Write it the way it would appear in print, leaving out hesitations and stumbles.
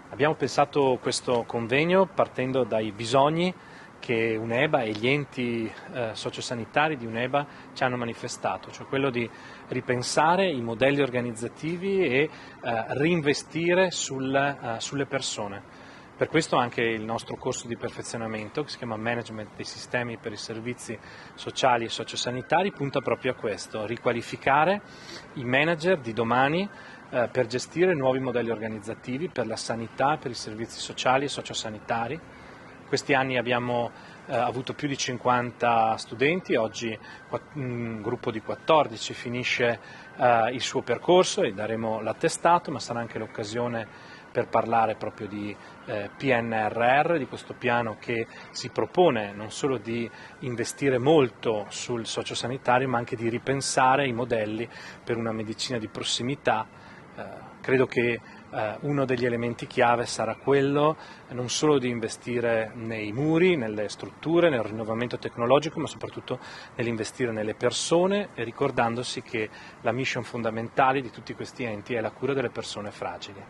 Abbiamo pensato questo convegno partendo dai bisogni che UNEBA e gli enti sociosanitari di UNEBA ci hanno manifestato, cioè quello di ripensare i modelli organizzativi e reinvestire sulle persone. Per questo anche il nostro corso di perfezionamento, che si chiama Management dei sistemi per i servizi sociali e sociosanitari, punta proprio a questo: riqualificare i manager di domani per gestire nuovi modelli organizzativi per la sanità, per i servizi sociali e sociosanitari. Questi anni abbiamo avuto più di 50 studenti, oggi un gruppo di 14 finisce il suo percorso e daremo l'attestato, ma sarà anche l'occasione per parlare proprio di PNRR, di questo piano che si propone non solo di investire molto sul sociosanitario, ma anche di ripensare i modelli per una medicina di prossimità. Credo che uno degli elementi chiave sarà quello non solo di investire nei muri, nelle strutture, nel rinnovamento tecnologico, ma soprattutto nell'investire nelle persone, e ricordandosi che la mission fondamentale di tutti questi enti è la cura delle persone fragili.